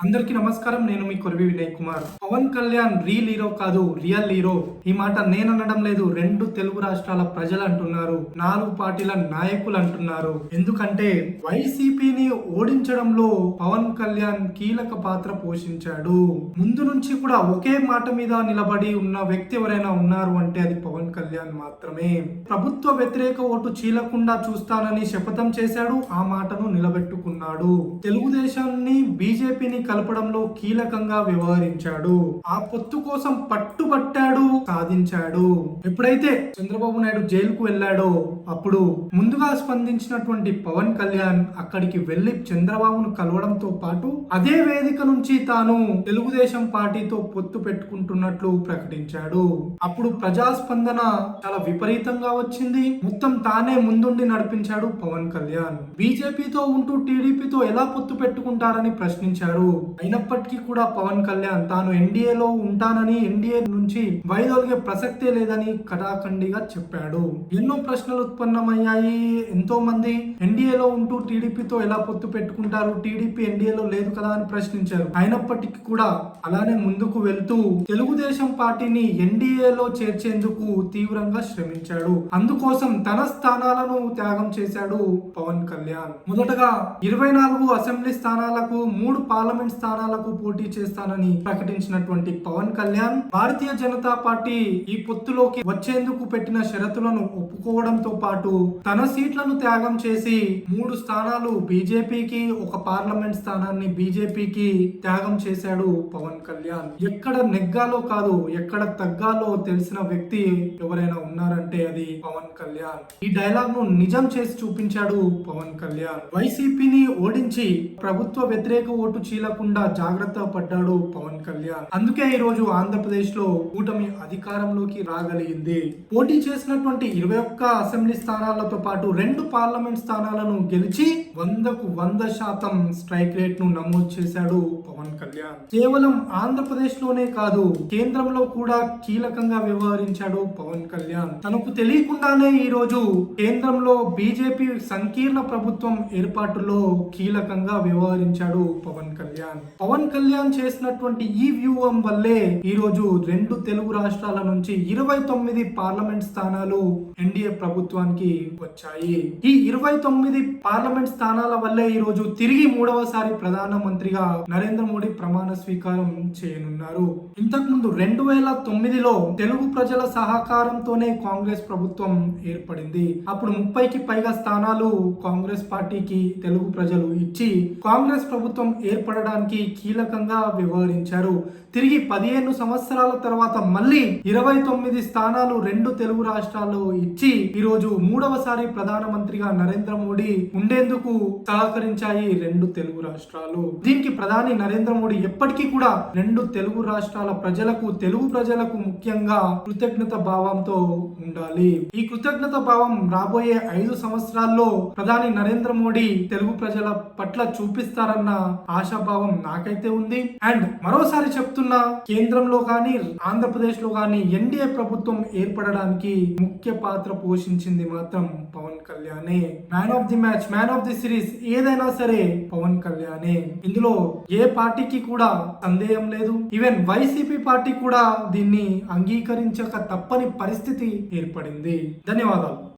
అందరికీ నమస్కారం. నేను మీ కొరవి వినయ్ కుమార్. పవన్ కళ్యాణ్ రీల్ హీరో కాదు, రియల్ హీరో. ఈ మాట నేను అనడం లేదు, రెండు తెలుగు రాష్ట్రాల ప్రజలు అంటున్నారు, 4 పార్టీల నాయకులు అంటున్నారు. ఎందుకంటే వైసీపీని ఓడించడంలో పవన్ కళ్యాణ్ కీలక పాత్ర పోషించాడు. ముందు నుంచి కూడా ఒకే మాట మీద నిలబడి ఉన్న వ్యక్తి ఎవరైనా ఉన్నారు అంటే అది పవన్ కళ్యాణ్ మాత్రమే. ప్రభుత్వ వ్యతిరేక ఓటు చీలకుండా చూస్తానని శపథం చేశాడు, ఆ మాటను నిలబెట్టుకున్నాడు. తెలుగుదేశాన్ని బీజేపీని కలపడంలో కీలకంగా వ్యవహరించాడు. ఆ పొత్తు కోసం పట్టుబట్టాడు, సాధించాడు. ఎప్పుడైతే చంద్రబాబు నాయుడు జైలుకు వెళ్ళాడో అప్పుడు ముందుగా స్పందించినటువంటి పవన్ కళ్యాణ్ అక్కడికి వెళ్లి చంద్రబాబును కలవడంతో పాటు అదే వేదిక నుంచి తాను తెలుగుదేశం పార్టీతో పొత్తు పెట్టుకుంటున్నట్లు ప్రకటించాడు. అప్పుడు ప్రజాస్పందన చాలా విపరీతంగా వచ్చింది. మొత్తం తానే ముందుండి నడిపించాడు పవన్ కళ్యాణ్. బీజేపీతో ఉంటూ టీడీపీతో ఎలా పొత్తు పెట్టుకుంటారని ప్రశ్నించారు. అయినప్పటికీ కూడా పవన్ కళ్యాణ్ తాను ఎన్డీఏలో ఉంటానని, ఎన్డీఏ నుంచి వైదొలిగే ప్రసక్తే లేదని కటాఖండిగా చెప్పాడు. ఎన్నో ప్రశ్నలు ఉత్పన్నమయ్యాయి. ఎంతో మంది ఎన్డీఏలో ఉంటూ టీడీపీతో ఎలా పొత్తు పెట్టుకుంటారు, టీడీపీ ఎన్డీఏలో లేదు కదా అని ప్రశ్నించారు. అయినప్పటికీ కూడా అలానే ముందుకు వెళ్తూ తెలుగుదేశం పార్టీని ఎన్డీఏలో చేర్చేందుకు తీవ్రంగా శ్రమించాడు. అందుకోసం తన స్థానాలను త్యాగం చేశాడు పవన్ కళ్యాణ్. మొదటగా 24 అసెంబ్లీ స్థానాలకు, 3 పార్లమెంట్ స్థానాలకు పోటీ చేస్తానని ప్రకటించినటువంటి పవన్ కళ్యాణ్ భారతీయ జనతా పార్టీ ఈ పొత్తులోకి వచ్చేందుకు పెట్టిన షరతులను ఒప్పుకోవడంతో పాటు తన సీట్లను త్యాగం చేసి 3 స్థానాలు బీజేపీకి, 1 పార్లమెంట్ స్థానాన్ని బీజేపీకి త్యాగం చేశాడు పవన్ కళ్యాణ్. ఎక్కడ నెగ్గాలో కాదు, ఎక్కడ తగ్గాలో తెలిసిన వ్యక్తి ఎవరైనా ఉన్నారంటే అది పవన్ కళ్యాణ్. ఈ డైలాగ్ ను నిజం చేసి చూపించాడు పవన్ కళ్యాణ్. వైసీపీని ఓడించి ప్రభుత్వ వ్యతిరేక ఓటు చీలకుండా జాగ్రత్త పడ్డాడు పవన్ కళ్యాణ్. అందుకే ఈ రోజు ఆంధ్రప్రదేశ్ లో కూటమి అధికారంలోకి రాగలిగింది. పోటీ చేసినటువంటి 21 అసెంబ్లీ స్థానాలతో పాటు 2 పార్లమెంట్ స్థానాలను గెలిచి 100కు 100% స్ట్రైక్ రేట్ ను నమోదు చేశాడు పవన్ కళ్యాణ్. కేవలం ఆంధ్రప్రదేశ్ లోనే కాదు, కేంద్రంలో కూడా కీలకంగా వ్యవహరించాడు పవన్ కళ్యాణ్. తనకు తెలియకుండానే ఈ రోజు కేంద్రంలో బీజేపీ సంకీర్ణ ప్రభుత్వం ఏర్పాటులో కీలకంగా వ్యవహరించాడు పవన్ కళ్యాణ్. పవన్ కళ్యాణ్ చేసినటువంటి ఈ వ్యూహం వల్లే ఈ రోజు 2 తెలుగు రాష్ట్రాల నుంచి 29 పార్లమెంట్ స్థానాలు ఎన్డీఏ ప్రభుత్వానికి వచ్చాయి. ఈ 29 పార్లమెంట్ స్థానాల వల్లే ఈ రోజు తిరిగి 3వసారి ప్రధానమంత్రిగా నరేంద్ర మోడీ ప్రమాణ స్వీకారం చేయనున్నారు. ఇంతకుముందు 2009లో తెలుగు ప్రజల సహకారంతోనే కాంగ్రెస్ ప్రభుత్వం ఏర్పడింది. అప్పుడు 30కి పైగా స్థానాలు కాంగ్రెస్ పార్టీకి తెలుగు ప్రజలు ఇచ్చి కాంగ్రెస్ ప్రభుత్వం ఏర్పడడానికి కీలకంగా వ్యవహరించారు. తిరిగి 15 సంవత్సరాల తర్వాత మళ్ళీ 29 స్థానాలు 2 తెలుగు రాష్ట్రాల్లో ఇచ్చి ఈరోజు 3వసారి ప్రధానమంత్రిగా నరేంద్ర మోడీ ఉండేందుకు సహకరించాయి 2 తెలుగు రాష్ట్రాలు. దీనికి ప్రధాని నరేంద్ర మోడీ ఎప్పటికీ కూడా 2 తెలుగు రాష్ట్రాల ప్రజలకు, తెలుగు ప్రజలకు ముఖ్యంగా కృతజ్ఞత భావంతో ఉండాలి. ఈ కృతజ్ఞత భావం రాబోయే 5 సంవత్సరాల్లో ప్రధాని నరేంద్ర మోడీ తెలుగు ప్రజల పట్ల చూపిస్తారన్న ఆశాభావం నాకైతే ఉంది. అండ్ మరోసారి చెప్తున్నా, కేంద్రంలో కానీ ఆంధ్రప్రదేశ్ లో కానీ ఎన్డీఏ ప్రభుత్వం ఏర్పడడానికి ముఖ్య పాత్ర పోషించింది మాత్రం పవన్ కళ్యాణే. Man of the match, man of the series ఏదైనా సరే పవన్ కళ్యాణే. ఇందులో ఏ పార్టీకి కూడా సందేహం లేదు. ఈవెన్ వైసీపీ పార్టీ కూడా దీన్ని అంగీకరించక తప్పని పరిస్థితి ఏర్పడింది. ధన్యవాదాలు.